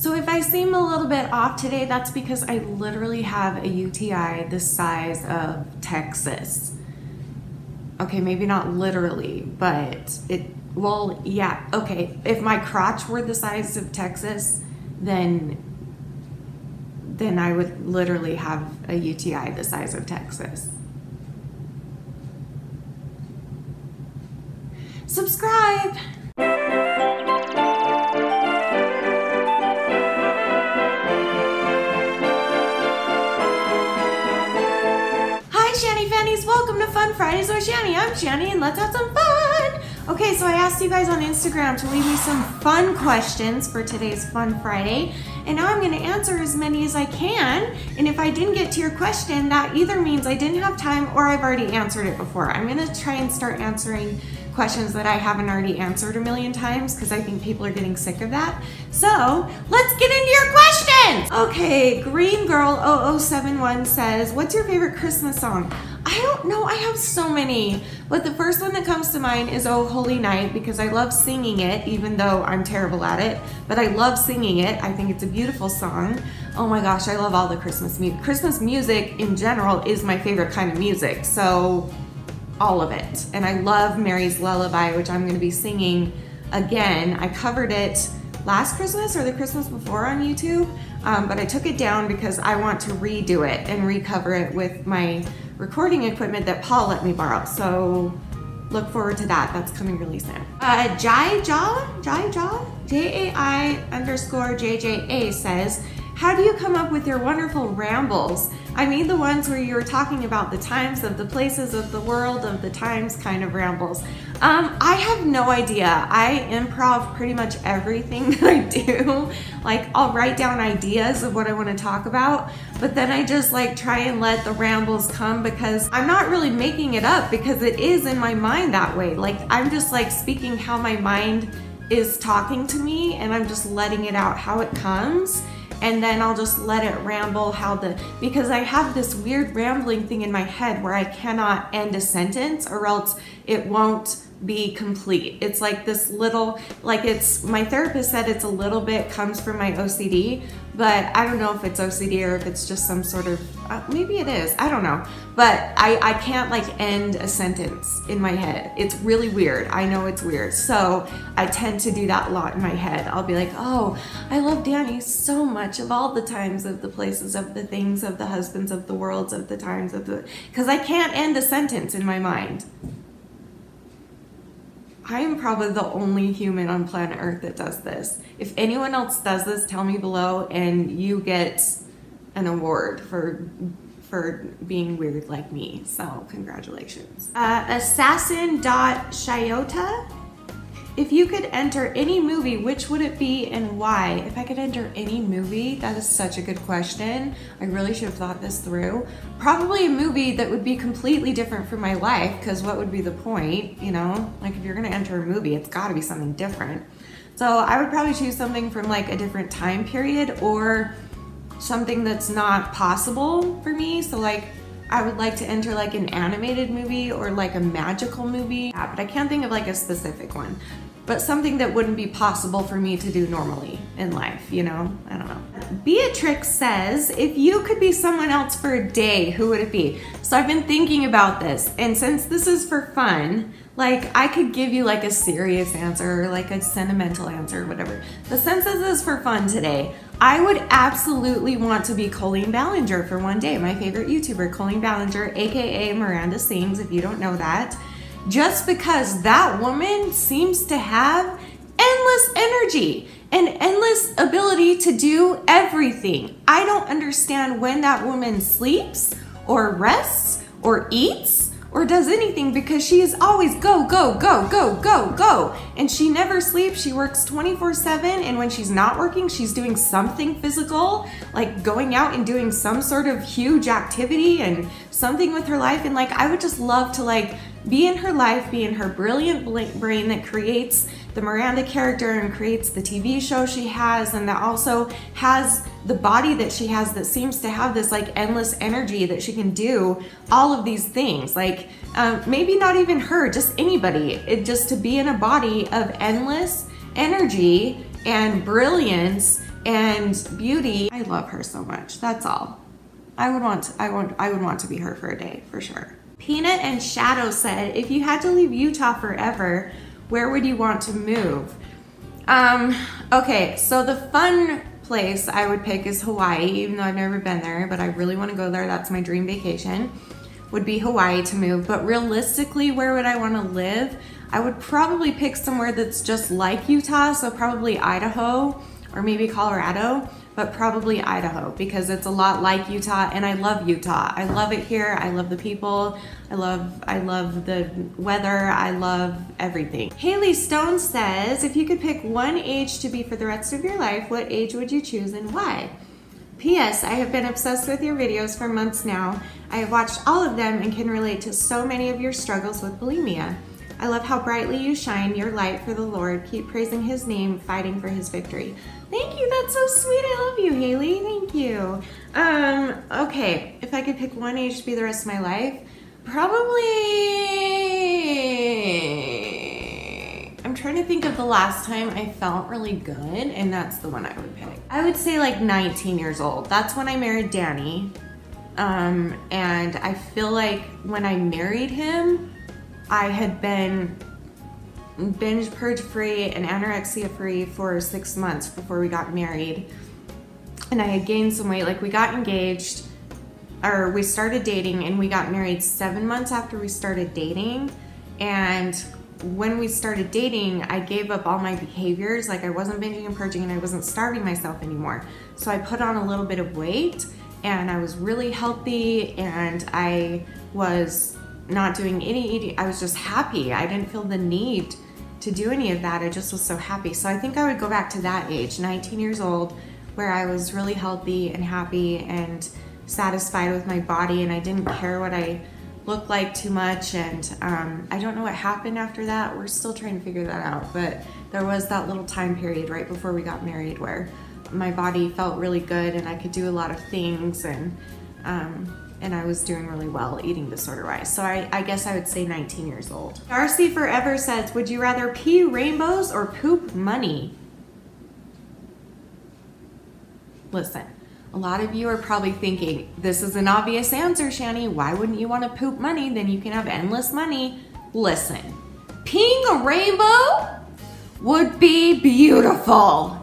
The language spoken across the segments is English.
So if I seem a little bit off today, that's because I literally have a UTI the size of Texas. Okay, maybe not literally, but well, yeah, okay. If my crotch were the size of Texas, then I would literally have a UTI the size of Texas. Subscribe! Welcome to Fun Fridays with Shani. I'm Shani and let's have some fun! Okay, so I asked you guys on Instagram to leave me some fun questions for today's Fun Friday, and now I'm going to answer as many as I can, and if I didn't get to your question, that either means I didn't have time or I've already answered it before. I'm going to try and start answering questions that I haven't already answered a million times because I think people are getting sick of that. So let's get into your questions! Okay, Green Girl 0071 says, what's your favorite Christmas song? I don't know, I have so many, but the first one that comes to mind is Oh Holy Night because I love singing it, even though I'm terrible at it, but I love singing it. I think it's a beautiful song. Oh my gosh, I love all the Christmas music. Christmas music in general is my favorite kind of music, so all of it. And I love Mary's Lullaby, which I'm gonna be singing again. I covered it last Christmas or the Christmas before on YouTube, but I took it down because I want to redo it and recover it with my recording equipment that Paul let me borrow. So look forward to that. That's coming really soon. Jai_JJA says, how do you come up with your wonderful rambles? I mean the ones where you're talking about the times of the places of the world of the times kind of rambles. I have no idea. I improv pretty much everything that I do. Like I'll write down ideas of what I want to talk about, but then I just like try and let the rambles come because I'm not really making it up because it is in my mind that way. Like I'm just like speaking how my mind is talking to me and I'm just letting it out how it comes. And then I'll just let it ramble because I have this weird rambling thing in my head where I cannot end a sentence or else it won't be complete. It's like this little, my therapist said it's a little bit comes from my OCD, but I don't know if it's OCD or if it's just some sort of, maybe it is, I don't know. But I can't like end a sentence in my head. It's really weird. I know it's weird. So I tend to do that a lot in my head. I'll be like, oh, I love Danny so much of all the times of the places of the things of the husbands of the worlds of the times of the, because I can't end a sentence in my mind. I am probably the only human on planet Earth that does this. If anyone else does this, tell me below and you get an award for being weird like me. So congratulations. Assassin.Shiota. If you could enter any movie, which would it be and why? If I could enter any movie, that is such a good question. I really should have thought this through. Probably a movie that would be completely different from my life, because what would be the point, you know? Like if you're gonna enter a movie, it's gotta be something different. So I would probably choose something from like a different time period or something that's not possible for me. So like, I would like to enter like an animated movie or like a magical movie, but I can't think of like a specific one. But something that wouldn't be possible for me to do normally in life, you know? I don't know. Beatrix says, if you could be someone else for a day, who would it be? So I've been thinking about this, and since this is for fun, like I could give you like a serious answer or like a sentimental answer or whatever. But since this is for fun today, I would absolutely want to be Colleen Ballinger for one day. My favorite YouTuber, Colleen Ballinger, AKA Miranda Sings, if you don't know that. Just because that woman seems to have endless energy and endless ability to do everything. I don't understand when that woman sleeps or rests or eats or does anything because she is always go, go, go, go, go, go. And she never sleeps. She works 24/7. And when she's not working, she's doing something physical, like going out and doing some sort of huge activity and something with her life. And like, I would just love to like be in her life, be in her brilliant brain that creates the Miranda character and creates the TV show she has, and that also has the body that she has that seems to have this like endless energy that she can do all of these things. Like maybe not even her, just anybody. Just to be in a body of endless energy and brilliance and beauty. I love her so much. That's all. I would want to be her for a day for sure. Peanut and Shadow said, if you had to leave Utah forever, where would you want to move? Okay, so the fun place I would pick is Hawaii, even though I've never been there, but I really want to go there. That's my dream vacation, would be Hawaii to move. But realistically, where would I want to live? I would probably pick somewhere that's just like Utah, so probably Idaho or maybe Colorado, but probably Idaho because it's a lot like Utah, and I love Utah. I love it here. I love the people. I love the weather. I love everything. Haley Stone says, if you could pick one age to be for the rest of your life, what age would you choose and why? P.S. I have been obsessed with your videos for months now. I have watched all of them and can relate to so many of your struggles with bulimia. I love how brightly you shine your light for the Lord. Keep praising his name, fighting for his victory. Thank you, that's so sweet. I love you, Haley, thank you. Okay, if I could pick one age to be the rest of my life, probably, I'm trying to think of the last time I felt really good, and that's the one I would pick. I would say like 19 years old. That's when I married Danny. And I feel like when I married him, I had been binge purge free and anorexia free for 6 months before we got married. And I had gained some weight. Like, we got engaged, or we started dating, and we got married 7 months after we started dating. And when we started dating, I gave up all my behaviors. Like, I wasn't binging and purging, and I wasn't starving myself anymore. So I put on a little bit of weight, and I was really healthy, and I was not doing any eating. I was just happy. I didn't feel the need to do any of that. I just was so happy. So I think I would go back to that age, 19 years old, where I was really healthy and happy and satisfied with my body, and I didn't care what I looked like too much. And I don't know what happened after that. We're still trying to figure that out, but there was that little time period right before we got married where my body felt really good and I could do a lot of things, and I was doing really well eating disorder-wise. So I guess I would say 19 years old. Darcy Forever says, would you rather pee rainbows or poop money? Listen, a lot of you are probably thinking, this is an obvious answer, Shani. Why wouldn't you want to poop money? Then you can have endless money. Listen, peeing a rainbow would be beautiful.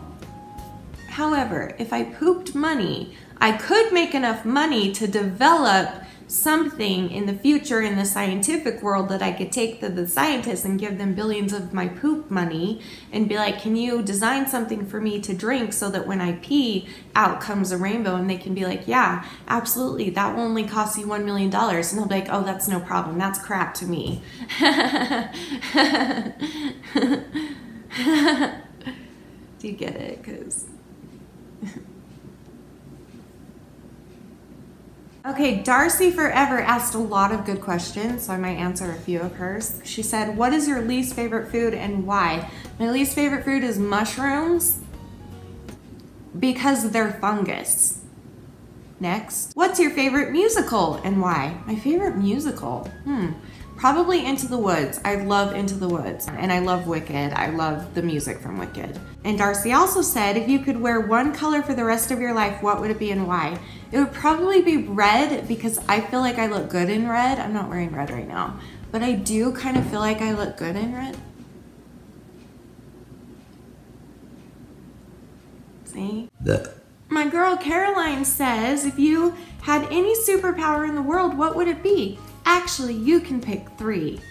However, if I pooped money, I could make enough money to develop something in the future in the scientific world that I could take to the scientists and give them billions of my poop money and be like, can you design something for me to drink so that when I pee, out comes a rainbow? And they can be like, yeah, absolutely. That will only cost you $1 million. And I'll be like, oh, that's no problem. That's crap to me. Do you get it? Because... Okay, Darcy Forever asked a lot of good questions, so I might answer a few of hers. She said, what is your least favorite food and why? My least favorite food is mushrooms because they're fungus. Next, what's your favorite musical and why? My favorite musical? Probably Into the Woods. I love Into the Woods, and I love Wicked. I love the music from Wicked. And Darcy also said, if you could wear one color for the rest of your life, what would it be and why? It would probably be red because I feel like I look good in red. I'm not wearing red right now, but I do kind of feel like I look good in red. See? My girl Caroline says, if you had any superpower in the world, what would it be? Actually, you can pick 3.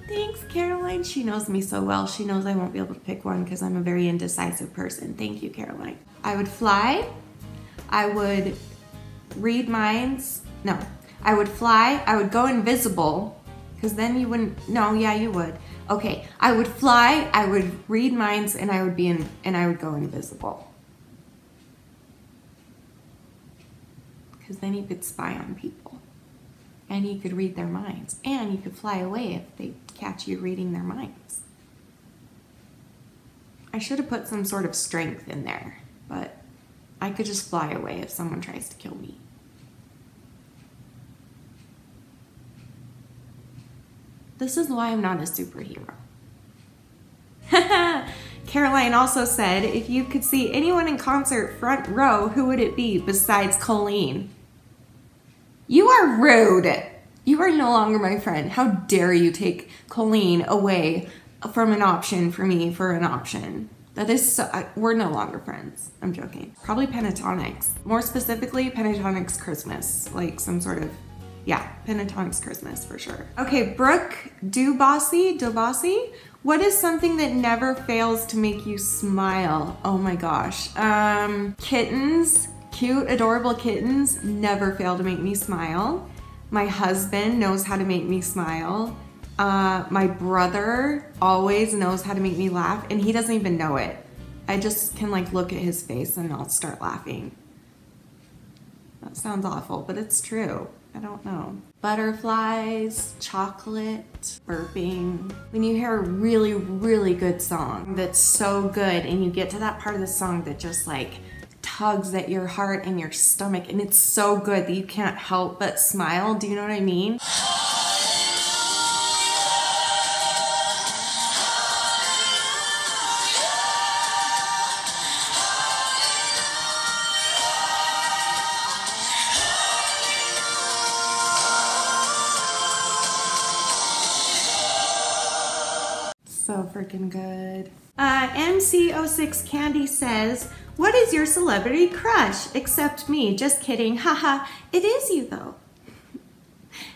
Thanks, Caroline. She knows me so well. She knows I won't be able to pick one because I'm a very indecisive person. Thank you, Caroline. I would fly. I would read minds. No, I would fly. I would go invisible because then you wouldn't. No, yeah, you would. Okay, I would fly. I would read minds, and I would go invisible. Because then you could spy on people. And you could read their minds. And you could fly away if they catch you reading their minds. I should have put some sort of strength in there, but I could just fly away if someone tries to kill me. This is why I'm not a superhero. Caroline also said, if you could see anyone in concert front row, who would it be besides Colleen? You are rude. You are no longer my friend. How dare you take Colleen away from an option for me for an option? That is so, we're no longer friends. I'm joking. Probably Pentatonics. More specifically, Pentatonics Christmas. Like some sort of, yeah, Pentatonics Christmas for sure. Okay, Brooke Dubasi. What is something that never fails to make you smile? Oh my gosh. Kittens, cute, adorable kittens never fail to make me smile. My husband knows how to make me smile. My brother always knows how to make me laugh, and he doesn't even know it. I just can like look at his face and I'll start laughing. That sounds awful, but it's true. I don't know. Butterflies, chocolate, burping. When you hear a really, really good song that's so good and you get to that part of the song that just like tugs at your heart and your stomach and it's so good that you can't help but smile. Do you know what I mean? So freaking good. MC06 Candy says, what is your celebrity crush? Except me. Just kidding. Haha. It is you though.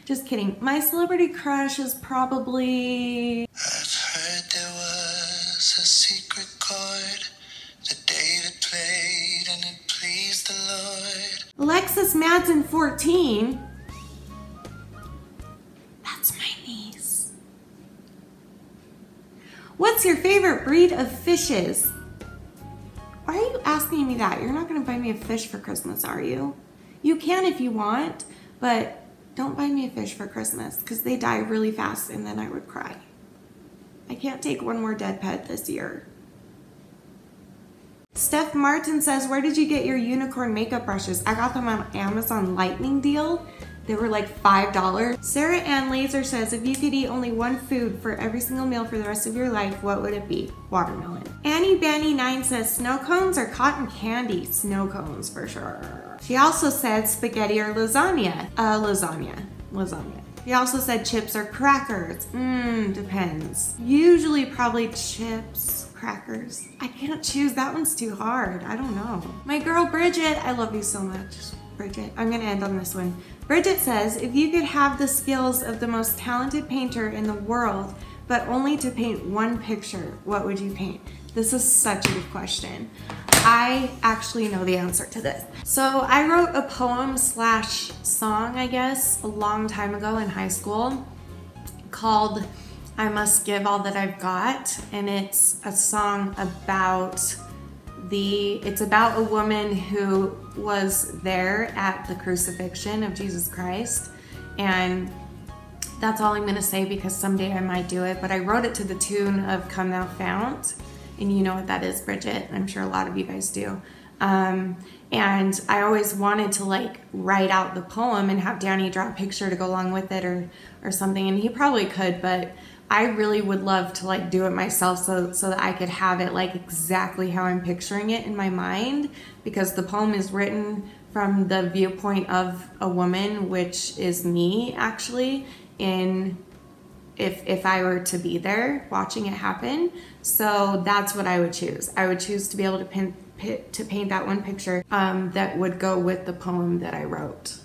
Just kidding. My celebrity crush is probably... I've heard there was a secret chord that David played and it pleased the Lord. Alexis Madsen 14. That's my niece. What's your favorite breed of fishes? Why are you asking me that? You're not gonna buy me a fish for Christmas, are you? You can if you want, but don't buy me a fish for Christmas because they die really fast and then I would cry. I can't take one more dead pet this year. Steph Martin says, where did you get your unicorn makeup brushes? I got them on Amazon Lightning deal. They were like $5. Sarah Ann Laser says, if you could eat only one food for every single meal for the rest of your life, what would it be? Watermelon. Annie Banny 9 says, snow cones or cotton candy? Snow cones for sure. She also said spaghetti or lasagna. Lasagna. He also said chips or crackers. Depends. Usually probably chips, crackers. I can't choose, that one's too hard. I don't know. My girl Bridget, I love you so much. Bridget, I'm gonna end on this one. Bridget says, if you could have the skills of the most talented painter in the world, but only to paint one picture, what would you paint? This is such a good question. I actually know the answer to this. So I wrote a poem slash song, I guess, a long time ago in high school called I Must Give All That I've Got. And it's a song about it's about a woman who was there at the crucifixion of Jesus Christ. And that's all I'm gonna say because someday I might do it, but I wrote it to the tune of Come Thou Fount. And you know what that is, Bridget. I'm sure a lot of you guys do. And I always wanted to like write out the poem and have Danny draw a picture to go along with it or something. And he probably could, but I really would love to like do it myself so that I could have it like exactly how I'm picturing it in my mind, because the poem is written from the viewpoint of a woman, which is me actually, if I were to be there watching it happen. So that's what I would choose. I would choose to be able to paint that one picture that would go with the poem that I wrote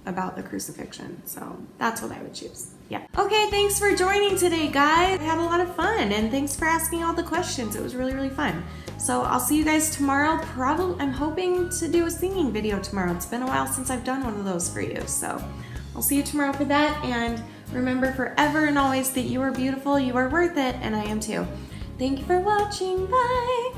about the crucifixion. So that's what I would choose. Yeah. Okay, thanks for joining today, guys. I had a lot of fun, and thanks for asking all the questions. It was really, really fun. So I'll see you guys tomorrow. I'm hoping to do a singing video tomorrow. It's been a while since I've done one of those for you. So I'll see you tomorrow for that. And remember forever and always that you are beautiful, you are worth it, and I am too. Thank you for watching. Bye.